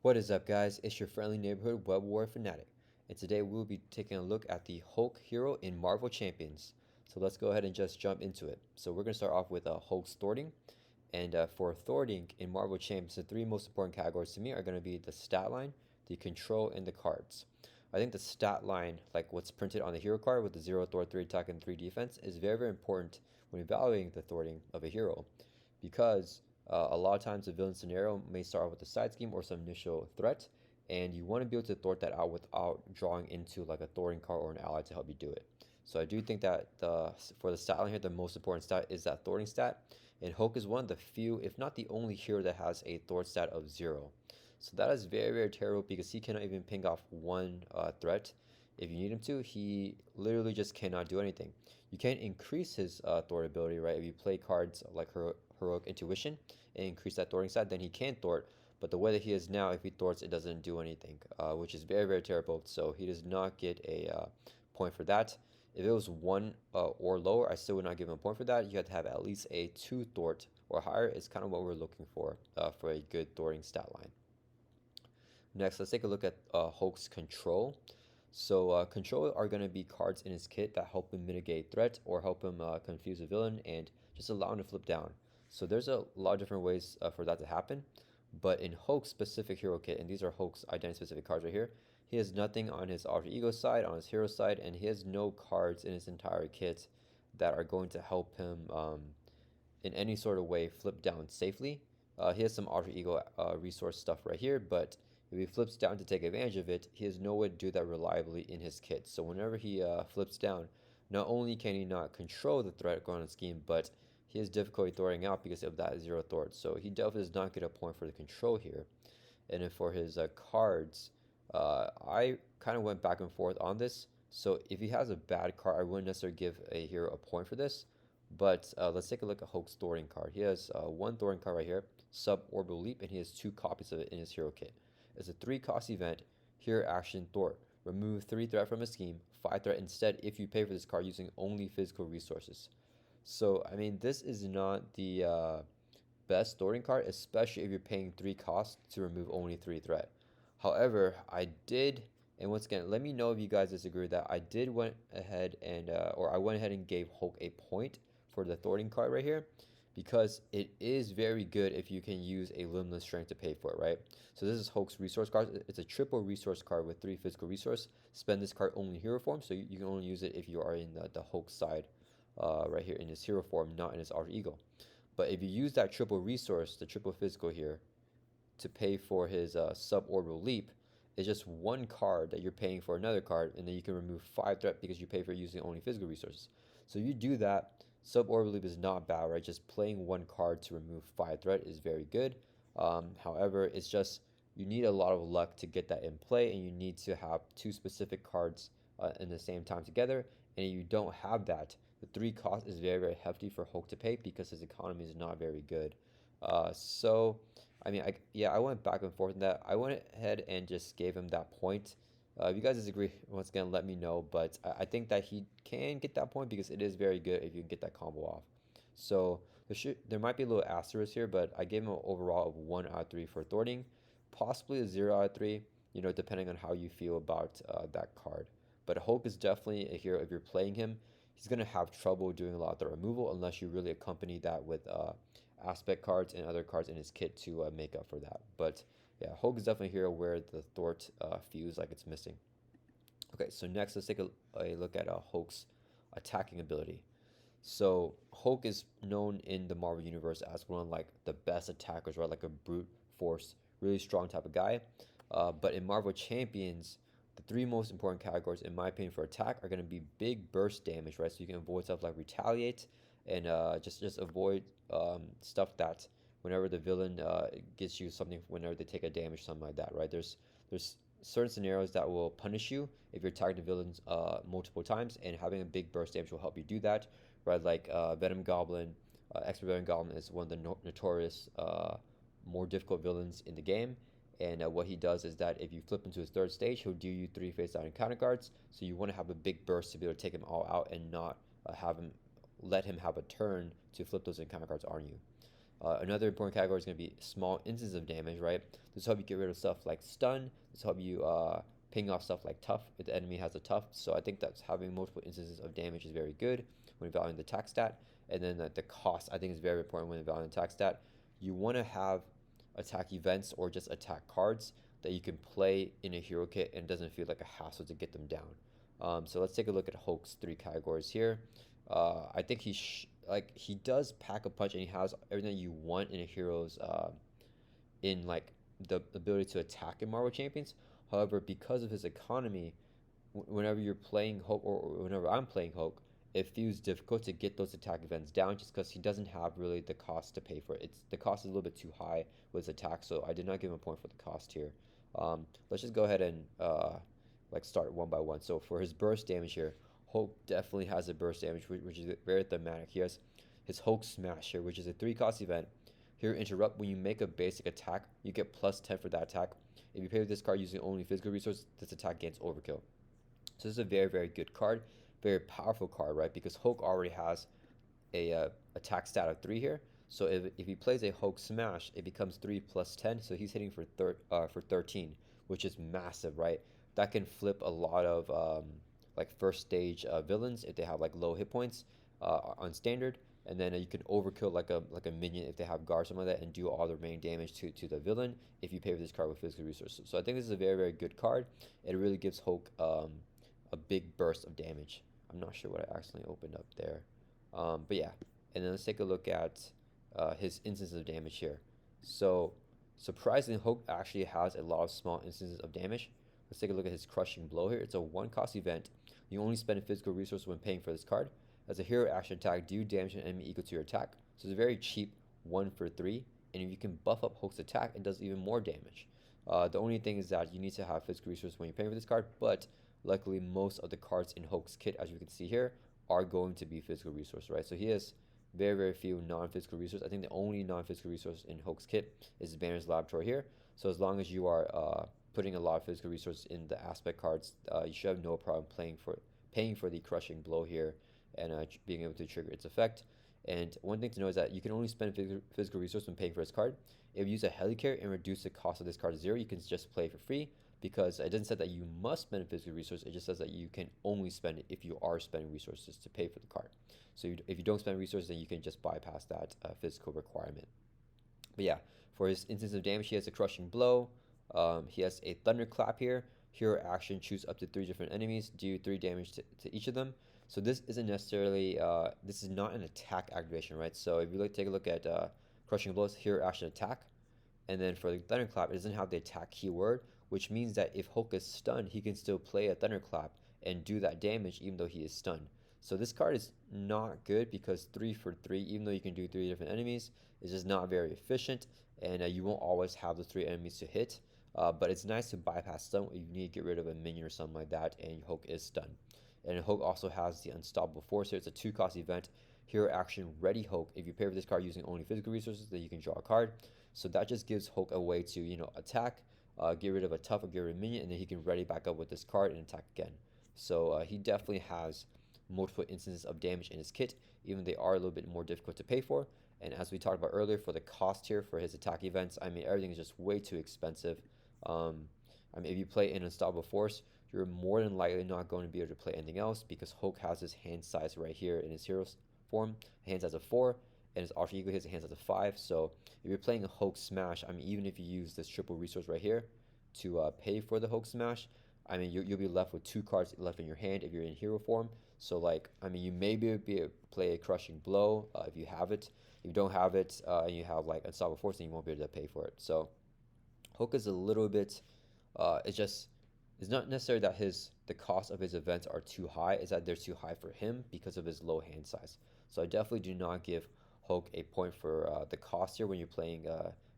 What is up, guys? It's your friendly neighborhood web war fanatic, and today we'll be taking a look at the Hulk hero in Marvel Champions. So let's go ahead and just jump into it. So we're going to start off with Hulk's thwarting, and for thwarting in Marvel Champions, the three most important categories to me are going to be the stat line, the control, and the cards. I think the stat line, like what's printed on the hero card with the 0 thwart, 3 attack, and 3 defense, is very, very important when evaluating the thwarting of a hero because a lot of times the villain scenario may start off with a side scheme or some initial threat, and you want to be able to thwart that out without drawing into like a thwarting card or an ally to help you do it. So I do think that for the stat line here, the most important stat is that thwarting stat, and Hulk is one of the few, if not the only hero that has a thwart stat of 0. So that is very, very terrible because he cannot even ping off one threat. If you need him to, he literally just cannot do anything. You can increase his thwart ability, right? If you play cards like Heroic Intuition and increase that thwarting stat, then he can thwart. But the way that he is now, if he thwarts, it doesn't do anything, which is very, very terrible. So he does not get a point for that. If it was 1 or lower, I still would not give him a point for that. You have to have at least a 2 thwart or higher is kind of what we're looking for a good thwarting stat line. Next, let's take a look at Hulk's control. So control are going to be cards in his kit that help him mitigate threat or help him confuse a villain and just allow him to flip down. So there's a lot of different ways for that to happen. But in Hulk's specific hero kit, and these are Hulk's identity specific cards right here, he has nothing on his alter ego side, on his hero side, and he has no cards in his entire kit that are going to help him in any sort of way flip down safely. He has some alter ego resource stuff right here, but if he flips down to take advantage of it, he has no way to do that reliably in his kit. So whenever he flips down, not only can he not control the threat going on scheme, but he has difficulty thwarting out because of that 0 thwart. So he definitely does not get a point for the control here. And then for his cards, I kind of went back and forth on this. So if he has a bad card, I wouldn't necessarily give a hero a point for this. But let's take a look at Hulk's thwarting card. He has one thwarting card right here, Suborbital Leap, and he has 2 copies of it in his hero kit. It's a 3-cost event, hero action thwart. Remove 3 threat from a scheme, 5 threat instead if you pay for this card using only physical resources. So, I mean, this is not the best thwarting card, especially if you're paying 3 costs to remove only 3 threat. However, I did, and once again, let me know if you guys disagree with that. I did went ahead and, or I went ahead and gave Hulk a point for the thwarting card right here because it is very good if you can use a limitless strength to pay for it, right? So this is Hulk's resource card. It's a triple resource card with 3 physical resource. Spend this card only in hero form, so you can only use it if you are in the Hulk side right here in his hero form, not in his alter ego. But if you use that triple resource, the triple physical here, to pay for his suborbital leap, it's just 1 card that you're paying for another card, and then you can remove 5 threat because you pay for using only physical resources. So you do that. Suborbital leap is not bad, right? Just playing 1 card to remove 5 threat is very good. However, it's just you need a lot of luck to get that in play, and you need to have 2 specific cards in the same time together. And if you don't have that, the 3 cost is very, very hefty for Hulk to pay because his economy is not very good. So I mean, I went back and forth on that. I went ahead and just gave him that point. If you guys disagree, once again, let me know. But I think that he can get that point because it is very good if you can get that combo off. So there might be a little asterisk here, but I gave him an overall of 1 out of 3 for thwarting, possibly a 0 out of 3, depending on how you feel about that card. But Hulk is definitely a hero. If you're playing him, he's going to have trouble doing a lot of the removal unless you really accompany that with aspect cards and other cards in his kit to make up for that. But yeah, Hulk is definitely a hero where the thwart feels like it's missing. Okay, so next let's take a look at Hulk's attacking ability. So Hulk is known in the Marvel universe as one of like the best attackers, right? Like a brute force, really strong type of guy. But in Marvel Champions, the 3 most important categories, in my opinion, for attack are going to be big burst damage, right? So you can avoid stuff like retaliate and just avoid stuff that whenever the villain gets you something, whenever they take a damage, something like that, right? There's certain scenarios that will punish you if you're targeting villains multiple times, and having a big burst damage will help you do that, right? Like Venom Goblin, Expert Venom Goblin is one of the notorious more difficult villains in the game. And what he does is that if you flip into his 3rd stage, he'll deal you 3 face-down encounter cards. So you want to have a big burst to be able to take him all out and not let him have a turn to flip those encounter cards on you. Another important category is going to be small instances of damage, right? This will help you get rid of stuff like stun. This will help you ping off stuff like tough if the enemy has a tough. So I think that's having multiple instances of damage is very good when evaluating the attack stat. And then the cost I think is very important when evaluating the attack stat. You want to have attack events or just attack cards that you can play in a hero kit and it doesn't feel like a hassle to get them down. So let's take a look at Hulk's 3 categories here. I think he does pack a punch and he has everything you want in a hero's in like the ability to attack in Marvel Champions. However, because of his economy, whenever you're playing Hulk or whenever I'm playing Hulk, it feels difficult to get those attack events down just because he doesn't have really the cost to pay for it. The cost is a little bit too high with his attack, so I did not give him a point for the cost here. Let's just go ahead and like start one by one. So for his burst damage here, Hulk definitely has a burst damage, which is very thematic. He has his Hulk Smash here, which is a 3 cost event. Here, interrupt. When you make a basic attack, you get +10 for that attack. If you play with this card using only physical resources, this attack gains overkill. So this is a very, very good card, very powerful card, right? Because Hulk already has a attack stat of 3 here. So if he plays a Hulk Smash, it becomes 3 + 10. So he's hitting for 13, which is massive, right? That can flip a lot of like first stage villains if they have like low hit points on standard. And then you can overkill like a minion if they have guard, something like that, and do all the remaining damage to the villain if you pay for this card with physical resources. So I think this is a very, very good card. It really gives Hulk a big burst of damage. I'm not sure what I accidentally opened up there. But yeah, and then let's take a look at his instances of damage here. So surprisingly, Hulk actually has a lot of small instances of damage. Let's take a look at his Crushing Blow here. It's a 1 cost event. You only spend a physical resource when paying for this card. As a hero action attack, do damage an enemy equal to your attack. So it's a very cheap 1 for 3. And if you can buff up Hulk's attack, it does even more damage. The only thing is that you need to have physical resources when you're paying for this card, but luckily most of the cards in Hulk's kit, as you can see here, are going to be physical resource, right? So he has very, very few non-physical resources. I think the only non-physical resource in Hulk's kit is Banner's Laboratory here. So as long as you are putting a lot of physical resources in the aspect cards, you should have no problem paying for the Crushing Blow here and being able to trigger its effect. And one thing to know is that you can only spend physical resource when paying for this card. If you use a Helicarrier and reduce the cost of this card to 0, you can just play for free because it doesn't say that you must spend a physical resource. It just says that you can only spend it if you are spending resources to pay for the card. So if you don't spend resources, then you can just bypass that physical requirement. But yeah, for his instance of damage, he has a Crushing Blow. He has a Thunderclap here. Hero action, choose up to 3 different enemies, do 3 damage to each of them. So this isn't necessarily, this is not an attack activation, right? So if you take a look at Crushing Blows, hero action attack. And then for the Thunderclap, it doesn't have the attack keyword, which means that if Hulk is stunned, he can still play a Thunderclap and do that damage even though he is stunned. So this card is not good because 3 for 3, even though you can do 3 different enemies, is just not very efficient, and you won't always have the 3 enemies to hit. But it's nice to bypass stun when you need to get rid of a minion or something like that, and Hulk is stunned. And Hulk also has the Unstoppable Force here. It's a 2-cost event. Hero action, Ready Hulk. If you pair for this card using only physical resources, then you can draw a card. So that just gives Hulk a way to, attack, get rid of a tough or get rid of a minion, and then he can ready back up with this card and attack again. So he definitely has multiple instances of damage in his kit, even they are a little bit more difficult to pay for. And as we talked about earlier, for the cost here for his attack events, I mean, everything is just way too expensive. If you play an Unstoppable Force, you're more than likely not going to be able to play anything else because Hulk has his hand size right here in his hero form. Hand size of 4, and his alter ego has a hand size of 5. So if you're playing a Hulk Smash, even if you use this triple resource right here to pay for the Hulk Smash, you'll be left with 2 cards left in your hand if you're in hero form. So you may be able to play a Crushing Blow if you have it. If you don't have it and you have like Unstoppable Force, then you won't be able to pay for it. So Hulk is a little bit, it's not necessarily that the cost of his events are too high, it's that they're too high for him because of his low hand size. So I definitely do not give Hulk a point for the cost here when you're playing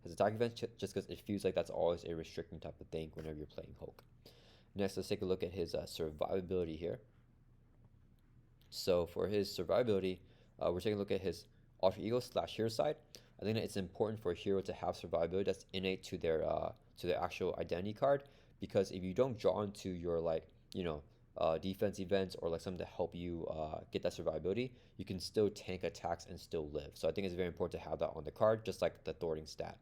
his attack events, just because it feels like that's always a restricting type of thing whenever you're playing Hulk. Next, let's take a look at his survivability here. So for his survivability, we're taking a look at his alter ego / hero side. I think that it's important for a hero to have survivability that's innate to their actual identity card, because if you don't draw into your defense events or like something to help you get that survivability, you can still tank attacks and still live. So I think it's very important to have that on the card, just like the thwarting stat.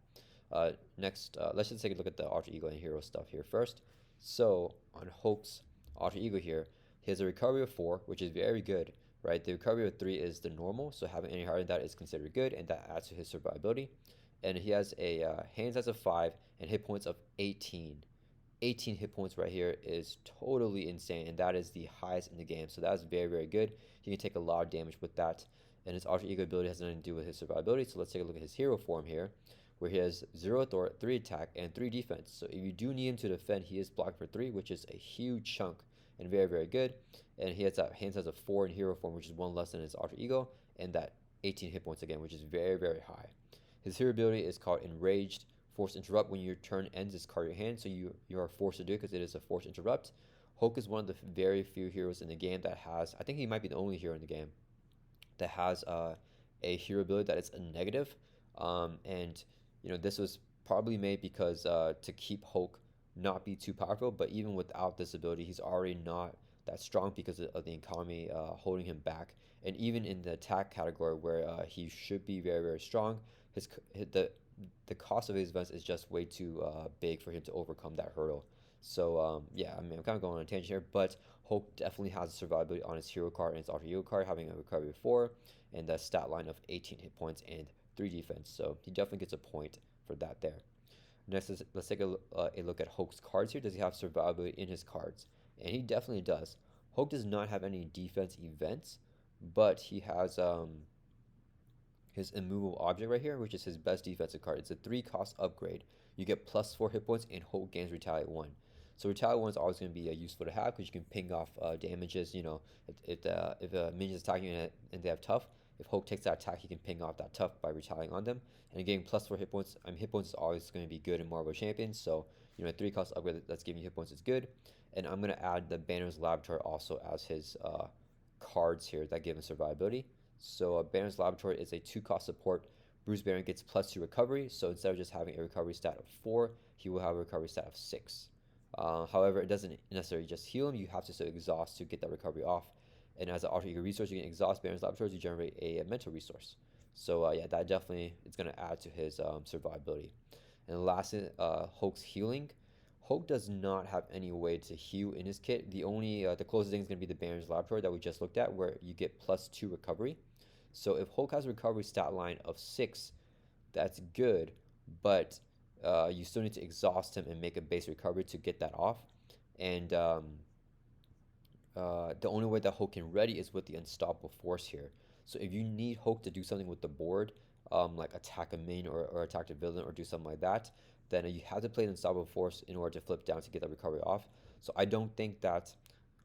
Next, let's just take a look at the alter ego and hero stuff here first. So on Hulk's alter ego here, he has a recovery of 4, which is very good, right? The recovery of 3 is the normal, so having any higher than that is considered good, and that adds to his survivability. And he has a hand size of 5 and hit points of 18. 18 hit points right here is totally insane, and that is the highest in the game. So that's very, very good. He can take a lot of damage with that, and his alter ego ability has nothing to do with his survivability. So let's take a look at his hero form here, where he has 0 thwart, 3 attack, and 3 defense. So if you do need him to defend, he is blocked for 3, which is a huge chunk and very, very good. And he has that hand size of 4 in hero form, which is 1 less than his alter ego, and that 18 hit points again, which is very, very high. His hero ability is called Enraged. Force interrupt. When your turn ends, discard your hand, so you are forced to do it because it is a force interrupt. Hulk is one of the very few heroes in the game that has, I think he might be the only hero in the game that has a hero ability that is a negative. And this was probably made because to keep Hulk not be too powerful, but even without this ability, he's already not that strong because of the economy holding him back. And even in the attack category where he should be very, very strong, the cost of his events is just way too big for him to overcome that hurdle. So yeah, I mean, I'm kind of going on a tangent here, but Hulk definitely has a survivability on his hero card and his alter ego card, having a recovery of 4 and the stat line of 18 hit points and 3 defense. So he definitely gets a point for that there. Next, let's take a look at Hulk's cards here. Does he have survivability in his cards? And he definitely does. Hulk does not have any defense events, but he has his immovable object right here, which is his best defensive card. It's a 3 cost upgrade. You get plus 4 hit points and Hulk gains retaliate 1. So retaliate 1 is always going to be useful to have because you can ping off damages. If a minion is attacking you and they have tough, if Hulk takes that attack, he can ping off that tough by retaliating on them. And getting plus 4 hit points, hit points is always going to be good in Marvel Champions. So, a 3 cost upgrade that's giving you hit points is good. And I'm going to add the Banner's Laboratory also as his cards here that give him survivability. So Banner's Laboratory is a 2 cost support. Bruce Banner gets plus 2 recovery. So instead of just having a recovery stat of 4, he will have a recovery stat of 6. However, it doesn't necessarily just heal him. You have to still exhaust to get that recovery off. And as an alter ego resource, you can exhaust Banner's Laboratories to generate a mental resource. So yeah, that definitely is going to add to his survivability. And lastly, Hulk's healing. Hulk does not have any way to heal in his kit. The closest thing is going to be the Banner's Laboratory that we just looked at, where you get plus 2 recovery. So if Hulk has a recovery stat line of 6, that's good, but you still need to exhaust him and make a base recovery to get that off. And the only way that Hulk can ready is with the Unstoppable Force here. So if you need Hulk to do something with the board, like attack a minion or attack a villain or do something like that, then you have to play the Unstoppable Force in order to flip down to get that recovery off. So I don't think that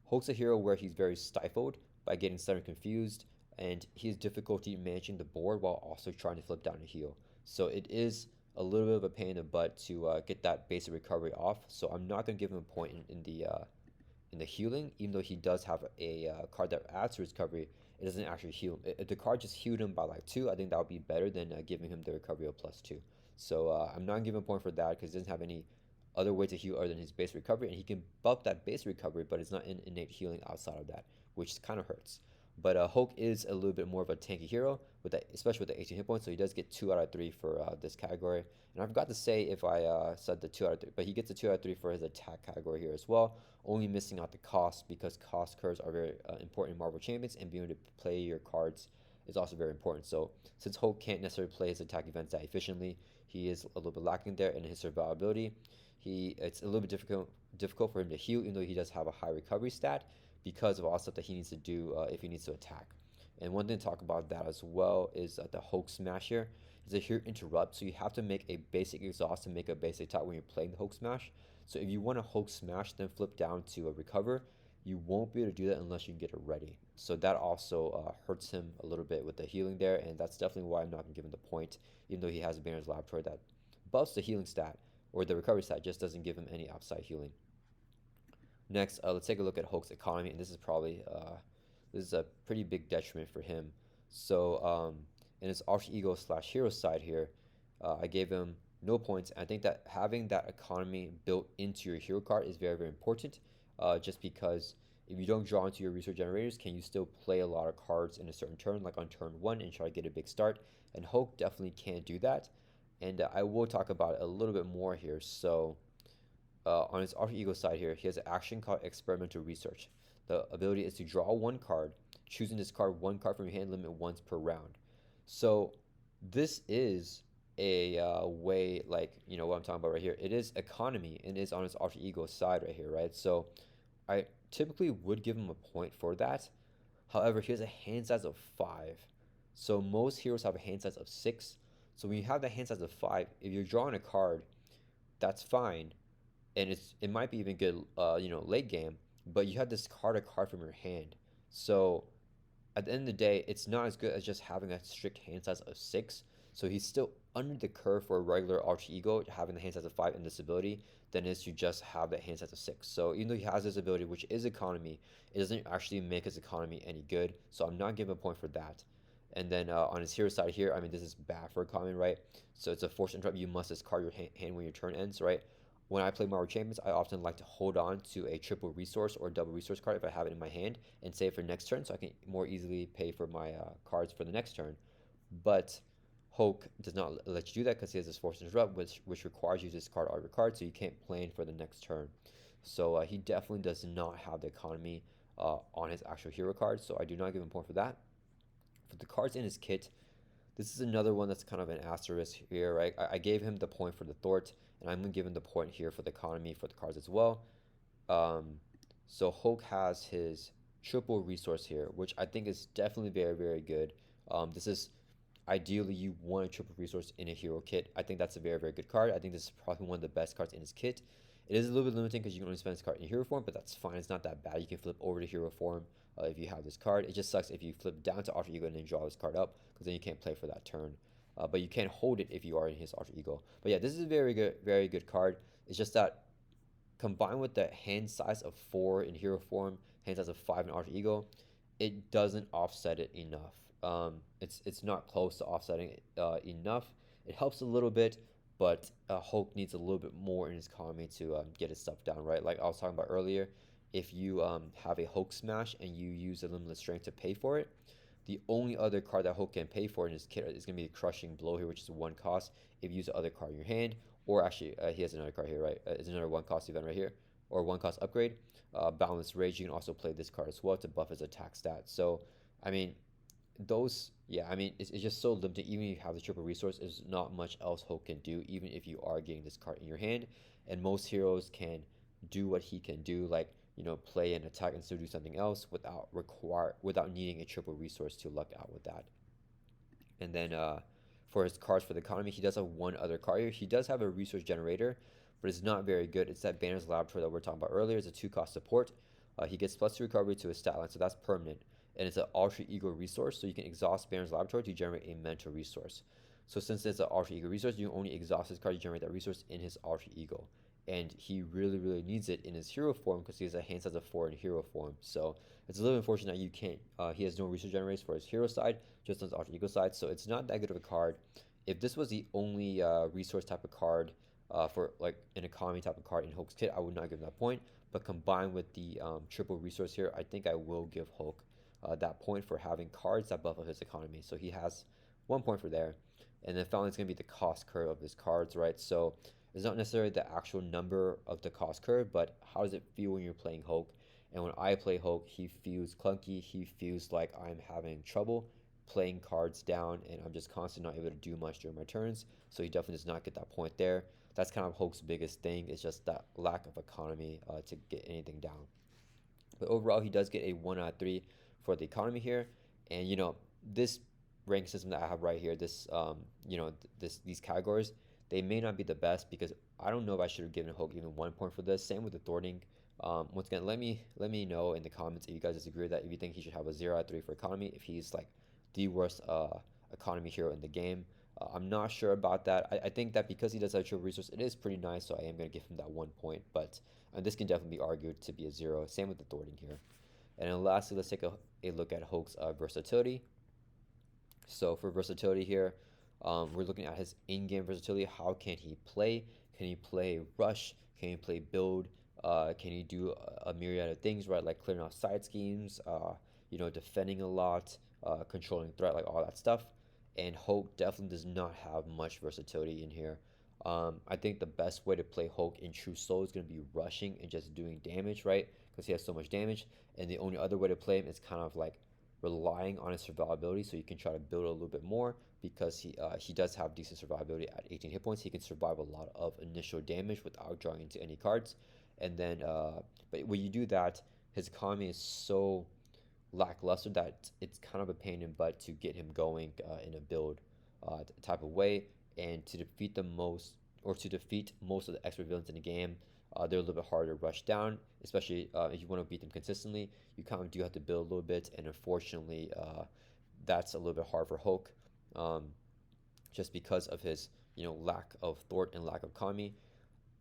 Hulk's a hero where he's very stifled by getting suddenly confused, and he has difficulty managing the board while also trying to flip down and heal. So it is a little bit of a pain in the butt to get that basic recovery off. So I'm not going to give him a point in the healing, even though he does have a card that adds to his recovery. It doesn't actually heal him. If the card just healed him by like 2, I think that would be better than giving him the recovery of plus 2. So I'm not giving a point for that because he doesn't have any other way to heal other than his base recovery, and he can buff that base recovery, but it's not an innate healing outside of that, which kind of hurts. But Hulk is a little bit more of a tanky hero, with that, especially with the 18 hit points, so he does get 2 out of 3 for this category. And I forgot to say if I said the 2 out of 3, but he gets a 2 out of 3 for his attack category here as well, only missing out the cost because cost curves are very important in Marvel Champions, and being able to play your cards is also very important. So since Hulk can't necessarily play his attack events that efficiently, he is a little bit lacking there in his survivability. It's a little bit difficult for him to heal, even though he does have a high recovery stat, because of all the stuff that he needs to do if he needs to attack. And one thing to talk about that as well is the Hulk Smash here. Is a here interrupt, so you have to make a basic exhaust to make a basic attack when you're playing the Hulk Smash. So if you want a Hulk Smash, then flip down to a recover, you won't be able to do that unless you can get it ready. So that also hurts him a little bit with the healing there, and that's definitely why I'm not going to give him the point, even though he has a Banner's Laboratory that buffs the healing stat, or the recovery stat, just doesn't give him any outside healing. Next, let's take a look at Hulk's economy, and this is probably this is a pretty big detriment for him. So in his alter ego slash hero side here, I gave him no points. I think that having that economy built into your hero card is very, very important, just because if you don't draw into your resource generators, can you still play a lot of cards in a certain turn, like on turn 1, and try to get a big start? And Hulk definitely can't do that. And I will talk about it a little bit more here. So on his alter ego side here, he has an action called experimental research. The ability is to draw one card, choosing this card one card from your hand, limit once per round. So this is a way, like, you know what I'm talking about right here. It is economy and is on his alter ego side right here, right? So I typically would give him a point for that. However, he has a hand size of 5. So most heroes have a hand size of 6. So when you have the hand size of 5, if you're drawing a card, that's fine, and it might be even good, late game. But you have this card a card from your hand, so at the end of the day, it's not as good as just having a strict hand size of 6. So he's still under the curve for a regular alter ego having the hand size of 5 in this ability than it is to just have that hand size of 6. So even though he has this ability, which is economy, it doesn't actually make his economy any good. So I'm not giving a point for that. And then on his hero side here, I mean, this is bad for economy, right? So it's a force interrupt. You must discard your hand when your turn ends, right? When I play Marvel Champions, I often like to hold on to a triple resource or double resource card if I have it in my hand and save for next turn so I can more easily pay for my cards for the next turn. But Hulk does not let you do that because he has this force interrupt, which requires you to discard all your cards, so you can't plan for the next turn. So he definitely does not have the economy on his actual hero card, so I do not give him a point for that. For the cards in his kit, this is another one that's kind of an asterisk here, right? I gave him the point for the thwart, and I'm going to give him the point here for the economy for the cards as well. Um, so Hulk has his triple resource here, which I think is definitely very, very good. This is ideally you want a triple resource in a hero kit. I think that's a very, very good card. I think this is probably one of the best cards in his kit. It is a little bit limiting because you can only spend this card in hero form, but that's fine. It's not that bad. You can flip over to hero form if you have this card. It just sucks if you flip down to alter ego and then draw this card up, because then you can't play for that turn. But you can hold it if you are in his alter ego. But yeah, this is a very good card. It's just that combined with the hand size of 4 in hero form, hand size of 5 in alter ego, it doesn't offset it enough. It's not close to offsetting it enough. It helps a little bit, but Hulk needs a little bit more in his economy to get his stuff down, right? Like I was talking about earlier, if you have a Hulk smash and you use a limitless strength to pay for it, the only other card that Hulk can pay for in his kit is going to be the Crushing Blow here, which is 1 cost if you use the other card in your hand. Or actually, he has another card here, right? It's another 1 cost event right here, or 1 cost upgrade. Boundless Rage, you can also play this card as well to buff his attack stats. So, I mean, yeah, I mean, it's just so limited. Even if you have the triple resource, there's not much else Hulk can do, even if you are getting this card in your hand. And most heroes can do what he can do, like, play an attack and still do something else without needing a triple resource to luck out with that. And then for his cards for the economy, he does have one other card here. He does have a resource generator, but it's not very good. It's that Banner's Laboratory that we are talking about earlier. It's a 2-cost support. He gets +2 recovery to his stat line, so that's permanent. And it's an alter ego resource, so you can exhaust Banner's Laboratory to generate a mental resource. So since it's an alter ego resource, you only exhaust his card to generate that resource in his alter ego. And he really, really needs it in his hero form because he has a hand size of 4 in hero form. So it's a little unfortunate that you can't. He has no resource generators for his hero side, just on his alter ego side. So it's not that good of a card. If this was the only resource type of card for like an economy type of card in Hulk's kit, I would not give him that point. But combined with the triple resource here, I think I will give Hulk that point for having cards that buff up his economy. So he has 1 point for there. And then finally, it's going to be the cost curve of his cards, right? So it's not necessarily the actual number of the cost curve, but how does it feel when you're playing Hulk? And when I play Hulk, he feels clunky. He feels like I'm having trouble playing cards down, and I'm just constantly not able to do much during my turns. So he definitely does not get that point there. That's kind of Hulk's biggest thing, is just that lack of economy to get anything down. But overall, he does get a 1 out of 3 for the economy here. And, this ranking system that I have right here, these categories, they may not be the best because I don't know if I should have given Hulk even 1 point for this. Same with the thwarting. Once again, let me know in the comments if you guys disagree with that. If you think he should have a 0 out of 3 for economy, if he's like the worst economy hero in the game. I'm not sure about that. I think that because he does have a triple resource, it is pretty nice, so I am going to give him that 1 point. But this can definitely be argued to be a 0. Same with the thwarting here. And then lastly, let's take a look at Hulk's versatility. So for versatility here, we're looking at his in-game versatility. How can he play? Can he play rush? Can he play build? Can he do a myriad of things, right? Like clearing off side schemes, defending a lot, controlling threat, like all that stuff. And Hulk definitely does not have much versatility in here. I think the best way to play Hulk in true solo is going to be rushing and just doing damage, right? Because he has so much damage. And the only other way to play him is kind of like relying on his survivability, so you can try to build a little bit more because he does have decent survivability at 18 hit points. He can survive a lot of initial damage without drawing into any cards. And then, but when you do that, his economy is so lackluster that it's kind of a pain in the butt to get him going in a build type of way. And to defeat the most, or to defeat most of the expert villains in the game, they're a little bit harder to rush down, especially if you want to beat them consistently. You kind of do have to build a little bit, and unfortunately, that's a little bit hard for Hulk, um, just because of his lack of thwart and lack of economy.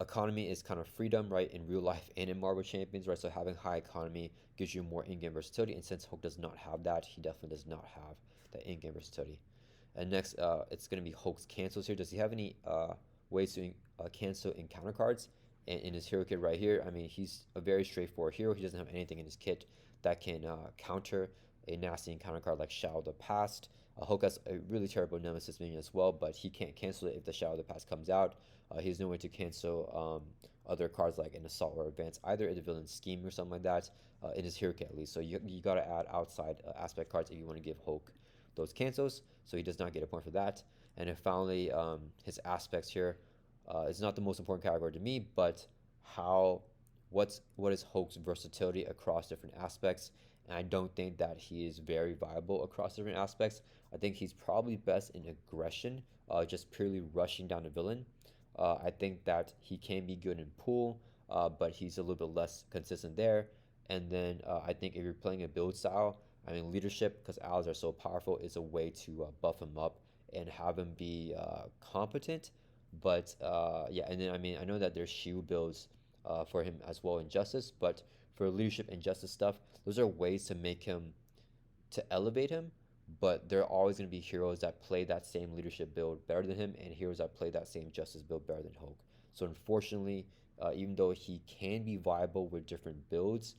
Economy is kind of freedom, right, in real life and in Marvel Champions, right? So having high economy gives you more in-game versatility, and since Hulk does not have that, he definitely does not have that in-game versatility. And next, it's going to be Hulk's cancels here. Does he have any ways to cancel encounter cards? And in his hero kit right here, I mean, he's a very straightforward hero. He doesn't have anything in his kit that can counter a nasty encounter card like Shadow of the Past. Hulk has a really terrible Nemesis minion as well, but he can't cancel it if the Shadow of the Past comes out. He has no way to cancel other cards like an Assault or Advance, either in the villain's scheme or something like that, in his hero kit at least. So you gotta add outside aspect cards if you want to give Hulk those cancels, so he does not get a point for that. And then finally, his aspects here is not the most important category to me, but what is Hulk's versatility across different aspects? And I don't think that he is very viable across different aspects. I think he's probably best in aggression, just purely rushing down a villain. I think that he can be good in pool, but he's a little bit less consistent there. And then I think if you're playing a build style, I mean, leadership, because allies are so powerful, is a way to buff him up and have him be competent. But yeah, and then I mean, I know that there's shield builds for him as well in Justice, but for leadership and Justice stuff, those are ways to make him, to elevate him, but there are always going to be heroes that play that same leadership build better than him, and heroes that play that same Justice build better than Hulk. So unfortunately, even though he can be viable with different builds,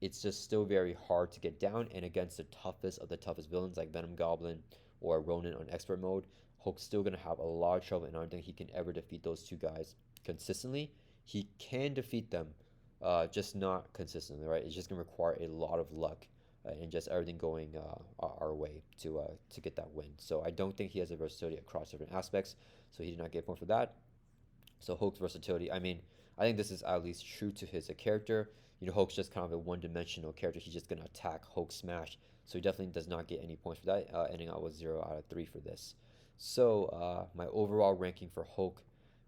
it's just still very hard to get down, and against the toughest of the toughest villains like Venom Goblin or Ronin on expert mode, Hulk's still going to have a lot of trouble, and I don't think he can ever defeat those two guys consistently. He can defeat them, just not consistently, right? It's just going to require a lot of luck and just everything going our way to get that win. So I don't think he has a versatility across different aspects, so he did not get a point for that. So Hulk's versatility, I mean, I think this is at least true to his character. Hulk's just kind of a one-dimensional character. He's just gonna attack, Hulk smash. So he definitely does not get any points for that, ending out with 0 out of 3 for this. So my overall ranking for Hulk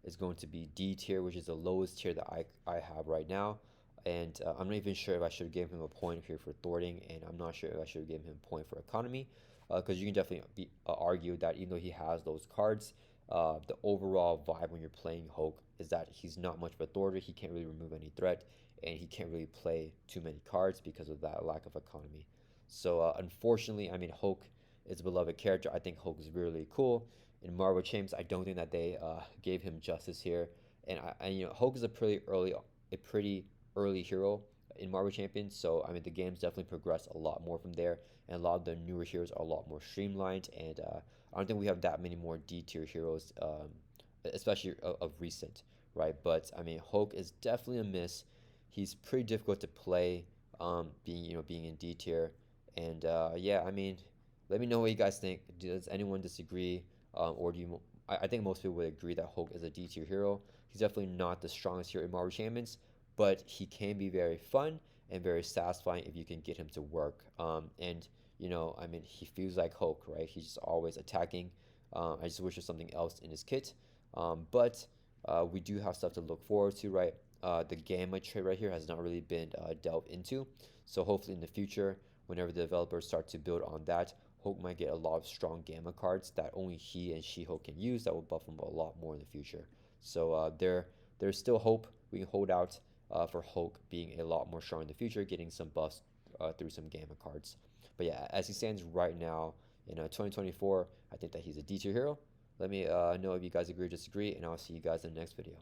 is going to be D tier, which is the lowest tier that I have right now. And I'm not even sure if I should have given him a point here for thwarting, and I'm not sure if I should have given him a point for economy, because you can definitely argue that even though he has those cards, the overall vibe when you're playing Hulk is that he's not much of a thwarter. He can't really remove any threat, and he can't really play too many cards because of that lack of economy. So unfortunately, I mean, Hulk is a beloved character. I think Hulk is really cool. In Marvel Champs, I don't think that they gave him justice here. And Hulk is a pretty early hero in Marvel Champions. So I mean, the game's definitely progressed a lot more from there, and a lot of the newer heroes are a lot more streamlined. And I don't think we have that many more D tier heroes, especially of recent, right? But I mean, Hulk is definitely a miss. He's pretty difficult to play, being in D tier. And yeah, I mean, let me know what you guys think. Does anyone disagree, or do you? I think most people would agree that Hulk is a D tier hero. He's definitely not the strongest hero in Marvel Champions, but he can be very fun and very satisfying if you can get him to work. And I mean, he feels like Hulk, right? He's just always attacking. I just wish there's something else in his kit. But we do have stuff to look forward to, right? The Gamma trait right here has not really been delved into. So hopefully in the future, whenever the developers start to build on that, Hulk might get a lot of strong Gamma cards that only he and She-Hulk can use that will buff him a lot more in the future. So there's still hope. We can hold out for Hulk being a lot more strong in the future, getting some buffs through some Gamma cards. But yeah, as he stands right now in 2024, I think that he's a D tier hero. Let me know if you guys agree or disagree, and I'll see you guys in the next video.